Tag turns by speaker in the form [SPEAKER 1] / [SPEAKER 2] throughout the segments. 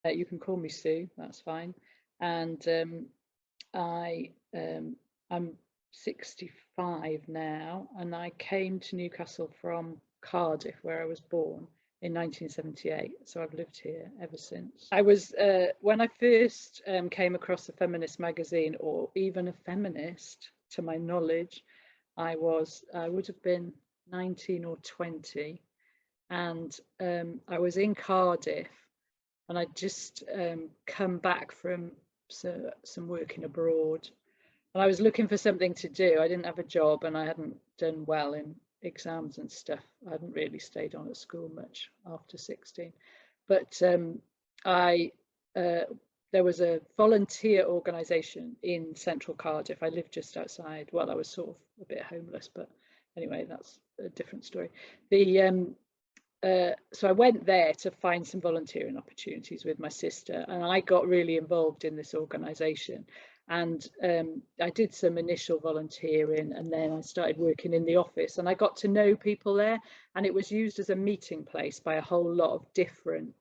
[SPEAKER 1] You can call me Sue, that's fine. And I'm 65 now, and I came to Newcastle from Cardiff, where I was born, in 1978. So I've lived here ever since. I was, when I first came across a feminist magazine, or even a feminist, to my knowledge, I would have been 19 or 20, and I was in Cardiff, and I'd just come back from some working abroad, and I was looking for something to do. I didn't have a job, and I hadn't done well in exams and stuff. I hadn't really stayed on at school much after 16, but there was a volunteer organisation in central Cardiff. I lived just outside. Well, I was sort of a bit homeless, but anyway, that's a different story. So I went there to find some volunteering opportunities with my sister, and I got really involved in this organisation. And I did some initial volunteering, and then I started working in the office, and I got to know people there, and it was used as a meeting place by a whole lot of different,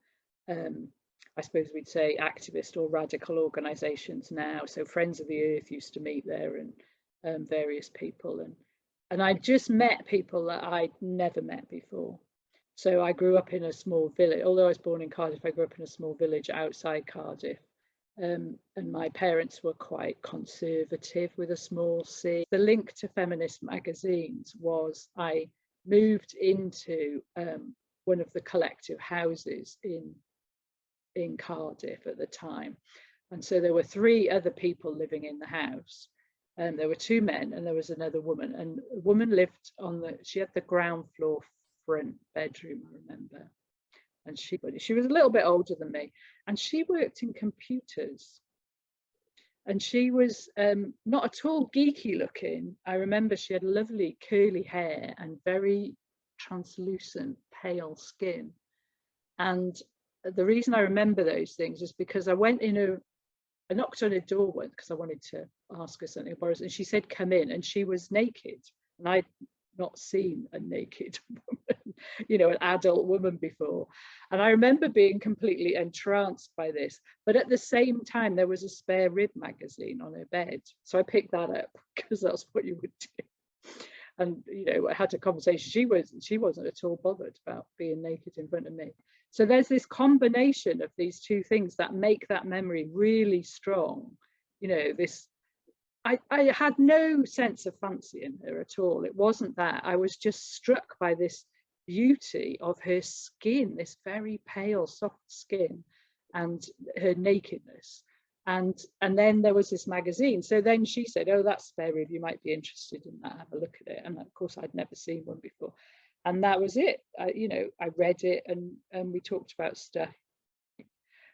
[SPEAKER 1] I suppose we'd say, activist or radical organisations now. So Friends of the Earth used to meet there, and various people, and I just met people that I'd never met before. So I grew up in a small village. Although I was born in Cardiff, I grew up in a small village outside Cardiff. And my parents were quite conservative, with a small c. The link to feminist magazines was I moved into one of the collective houses in Cardiff at the time. And so there were 3 other people living in the house. There were 2 men and there was another woman. And the woman lived she had the ground floor front bedroom, I remember, and she was a little bit older than me, and she worked in computers, and she was not at all geeky looking. I remember she had lovely curly hair and very translucent pale skin, and the reason I remember those things is because I knocked on her door once because I wanted to ask her something about it, and she said come in, and she was naked, and I'd not seen a naked woman, an adult woman before. And I remember being completely entranced by this. But at the same time, there was a spare rib magazine on her bed. So I picked that up because that's what you would do. And, I had a conversation. She wasn't at all bothered about being naked in front of me. So there's this combination of these 2 things that make that memory really strong. I had no sense of fancy in her at all. It wasn't that. I was just struck by this beauty of her skin, this very pale, soft skin, and her nakedness. And then there was this magazine. So then she said, oh, that's spare rib, you might be interested in that, have a look at it. And of course, I'd never seen one before. And that was it. I read it, and we talked about stuff.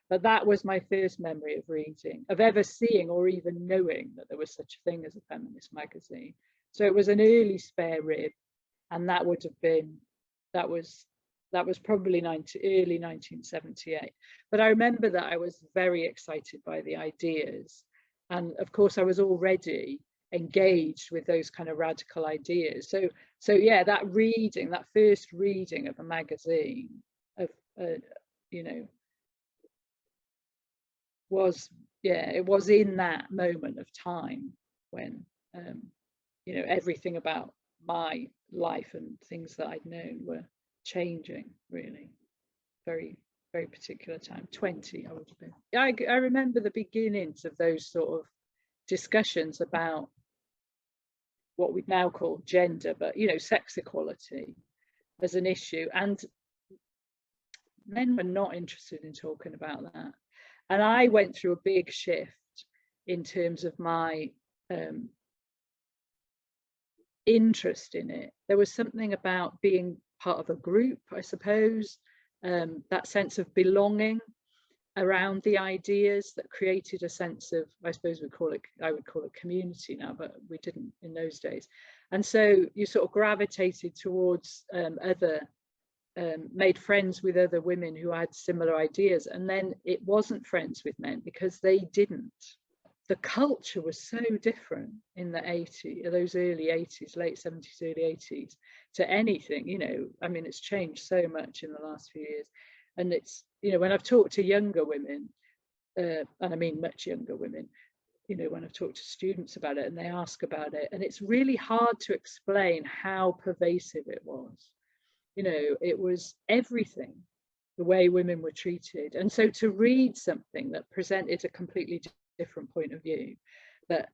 [SPEAKER 1] But that was my first memory of reading, of ever seeing or even knowing that there was such a thing as a feminist magazine. So it was an early spare rib, and that was probably early 1978. But I remember that I was very excited by the ideas, and of course I was already engaged with those kind of radical ideas. So yeah, that first reading of a magazine it was in that moment of time when everything about my life and things that I'd known were changing, really. Very, very particular time. 20 I would have been. I remember the beginnings of those sort of discussions about what we'd now call gender, but sex equality as an issue, and men were not interested in talking about that. And I went through a big shift in terms of my interest in it. There was something about being part of a group, I suppose, that sense of belonging around the ideas that created a sense of, I suppose I would call it community now, but we didn't in those days. And so you sort of gravitated towards made friends with other women who had similar ideas, and then it wasn't friends with men because they didn't. The culture was so different in the 80s, those early 80s, late 70s, early 80s, to anything, I mean, it's changed so much in the last few years, and it's you know, when I've talked to younger women, and I mean much younger women, you know, when I've talked to students about it and they ask about it, and it's really hard to explain how pervasive it was. You know, it was everything, the way women were treated. And so to read something that presented a completely different point of view, that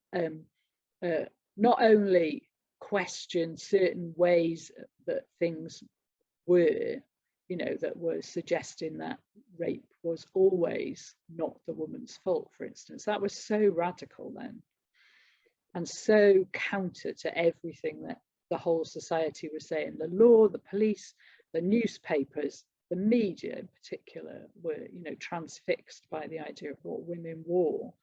[SPEAKER 1] not only questioned certain ways that things were, you know, that were suggesting that rape was always not the woman's fault, for instance, that was so radical then, and so counter to everything that the whole society was saying. The law, the police, the newspapers, the media in particular were, you know, transfixed by the idea of what women wore.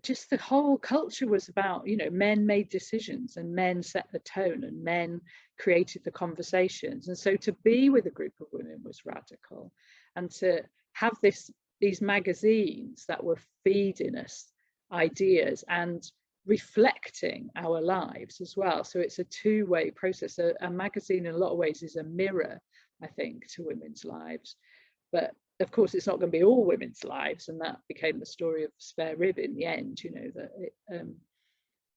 [SPEAKER 1] Just the whole culture was about, you know, men made decisions and men set the tone and men created the conversations. And so to be with a group of women was radical, and to have these magazines that were feeding us ideas and reflecting our lives as well. So it's a two-way process. A magazine in a lot of ways is a mirror, I think, to women's lives. But of course, it's not going to be all women's lives, and that became the story of Spare Rib in the end. You know,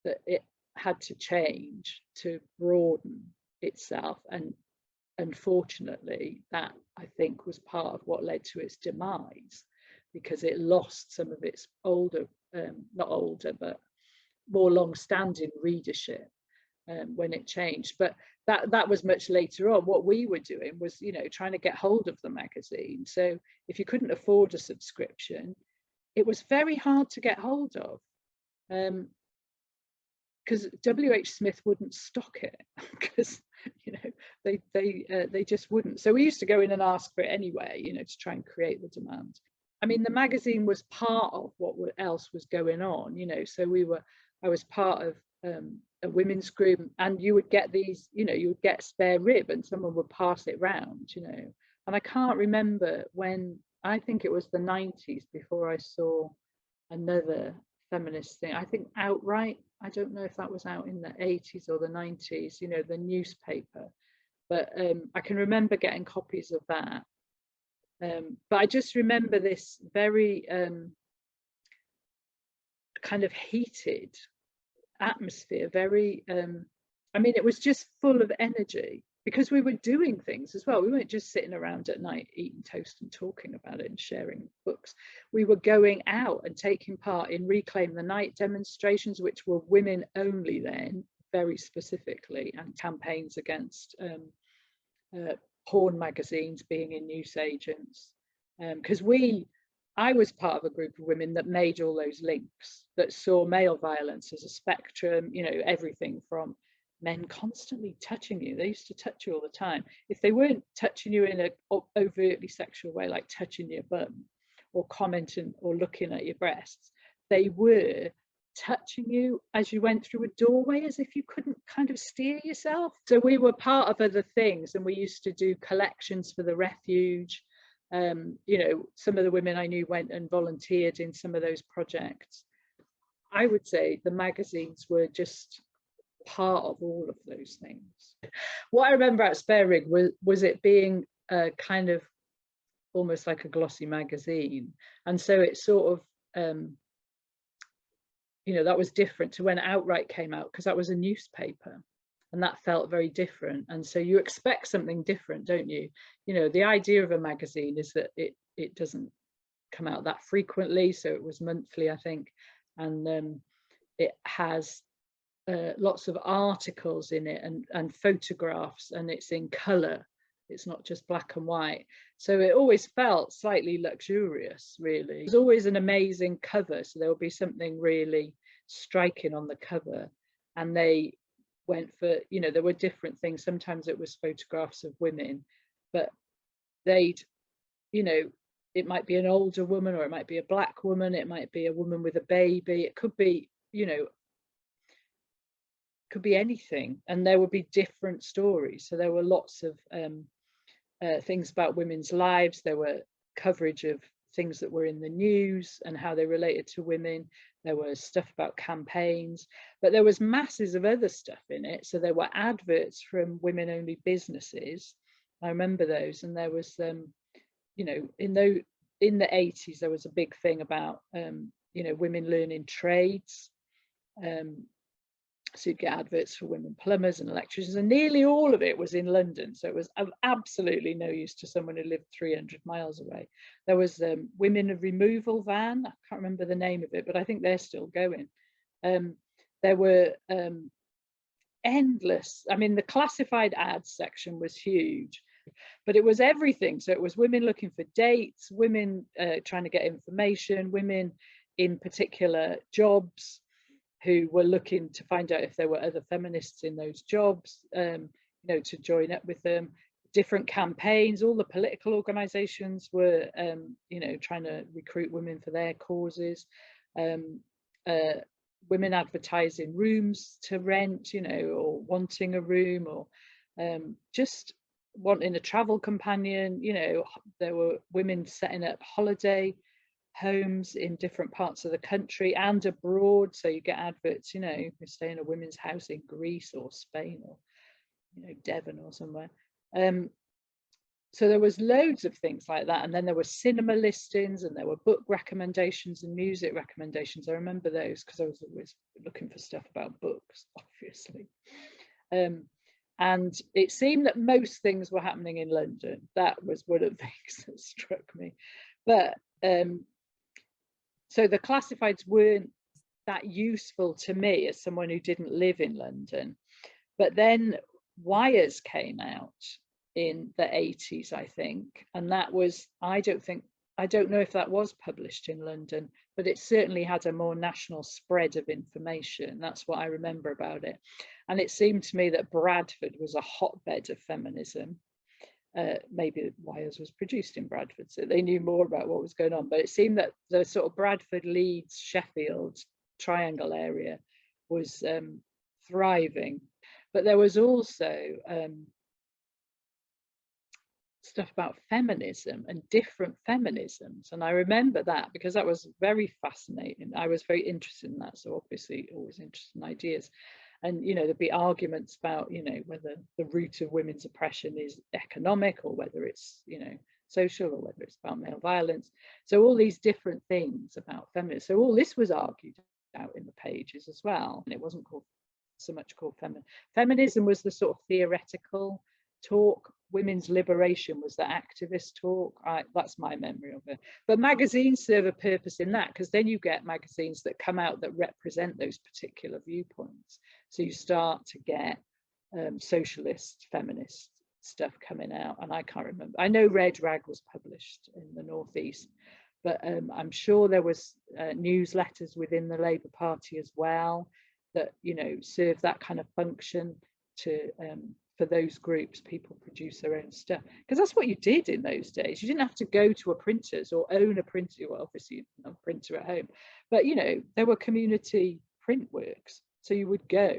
[SPEAKER 1] that it had to change to broaden itself, and unfortunately, that I think was part of what led to its demise, because it lost some of its older, not older, but more long-standing readership when it changed. But that was much later on. What we were doing was, you know, trying to get hold of the magazine. So if you couldn't afford a subscription, it was very hard to get hold of, because WH Smith wouldn't stock it, because, you know, they just wouldn't. So we used to go in and ask for it anyway, you know, to try and create the demand. I mean, the magazine was part of what else was going on, you know. So I was part of a women's group, and you would get these, you know, you would get Spare Rib and someone would pass it round, you know. And I can't remember when, I think it was the 90s before I saw another feminist thing. I think Outright, I don't know if that was out in the 80s or the 90s, you know, the newspaper. But I can remember getting copies of that. But I just remember this very kind of heated atmosphere, very I mean, it was just full of energy, because we were doing things as well. We weren't just sitting around at night eating toast and talking about it and sharing books. We were going out and taking part in Reclaim the Night demonstrations, which were women only then, very specifically, and campaigns against porn magazines being in newsagents. Because I was part of a group of women that made all those links, that saw male violence as a spectrum, you know, everything from men constantly touching you. They used to touch you all the time. If they weren't touching you in an overtly sexual way, like touching your bum or commenting or looking at your breasts, they were touching you as you went through a doorway, as if you couldn't kind of steer yourself. So we were part of other things, and we used to do collections for the refuge. You know, some of the women I knew went and volunteered in some of those projects. I would say the magazines were just part of all of those things. What I remember at Spare Rib was it being kind of almost like a glossy magazine, and so it sort of you know, that was different to when Outright came out, because that was a newspaper, and that felt very different. And so you expect something different, don't you? You know, the idea of a magazine is that it doesn't come out that frequently, so it was monthly, I think, and it has lots of articles in it and photographs, and it's in colour. It's not just black and white. So it always felt slightly luxurious, really. There's always an amazing cover, so there will be something really striking on the cover. And they went for, you know, there were different things. Sometimes it was photographs of women, but they'd, you know, it might be an older woman, or it might be a black woman, it might be a woman with a baby, it could be, you know, could be anything, and there would be different stories. So there were lots of things about women's lives. There were coverage of things that were in the news and how they related to women. There was stuff about campaigns, but there was masses of other stuff in it. So there were adverts from women-only businesses. I remember those, and there was you know, in the 80s, there was a big thing about, you know, women learning trades. So you'd get adverts for women plumbers and electricians, and nearly all of it was in London. So it was of absolutely no use to someone who lived 300 miles away. There was women of removal van. I can't remember the name of it, but I think they're still going. There were endless, I mean, the classified ads section was huge, but it was everything. So it was women looking for dates, women trying to get information, women in particular jobs who were looking to find out if there were other feminists in those jobs, you know, to join up with them. Different campaigns, all the political organizations were, you know, trying to recruit women for their causes. Women advertising rooms to rent, you know, or wanting a room, or just wanting a travel companion. You know, there were women setting up holiday homes in different parts of the country and abroad. So you get adverts, you know, you stay in a women's house in Greece or Spain or, you know, Devon or somewhere. So there was loads of things like that. And then there were cinema listings, and there were book recommendations and music recommendations. I remember those because I was always looking for stuff about books, obviously. And it seemed that most things were happening in London. That was one of the things that struck me. But so the classifieds weren't that useful to me as someone who didn't live in London. But then Wires came out in the 80s, I think, and that was, I don't know if that was published in London, but it certainly had a more national spread of information. That's what I remember about it. And it seemed to me that Bradford was a hotbed of feminism. Maybe Wires was produced in Bradford, so they knew more about what was going on, but it seemed that the sort of Bradford, Leeds, Sheffield triangle area was thriving. But there was also stuff about feminism and different feminisms, and I remember that because that was very fascinating. I was very interested in that, so obviously always interested in ideas. And, you know, there'd be arguments about, you know, whether the root of women's oppression is economic or whether it's, you know, social, or whether it's about male violence. So all these different things about feminism. So all this was argued out in the pages as well. And it wasn't called so much called feminism was the sort of theoretical talk. Women's liberation was the activist talk. That's my memory of it. But magazines serve a purpose in that, because then you get magazines that come out that represent those particular viewpoints. So you start to get socialist, feminist stuff coming out. And I can't remember. I know Red Rag was published in the Northeast, but I'm sure there was newsletters within the Labour Party as well that, you know, serve that kind of function to for those groups. People produce their own stuff, because that's what you did in those days. You didn't have to go to a printer's or own a printer. Well, obviously you didn't have a printer at home, but, you know, there were community print works. So you would go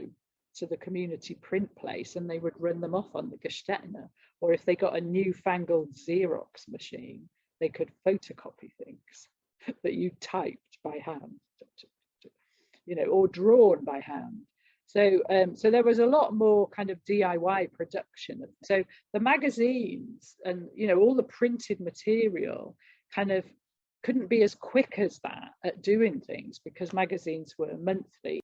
[SPEAKER 1] to the community print place and they would run them off on the Gestetner, or if they got a newfangled Xerox machine, they could photocopy things that you typed by hand, you know, or drawn by hand. So so there was a lot more kind of DIY production. So the magazines and, you know, all the printed material kind of couldn't be as quick as that at doing things, because magazines were monthly.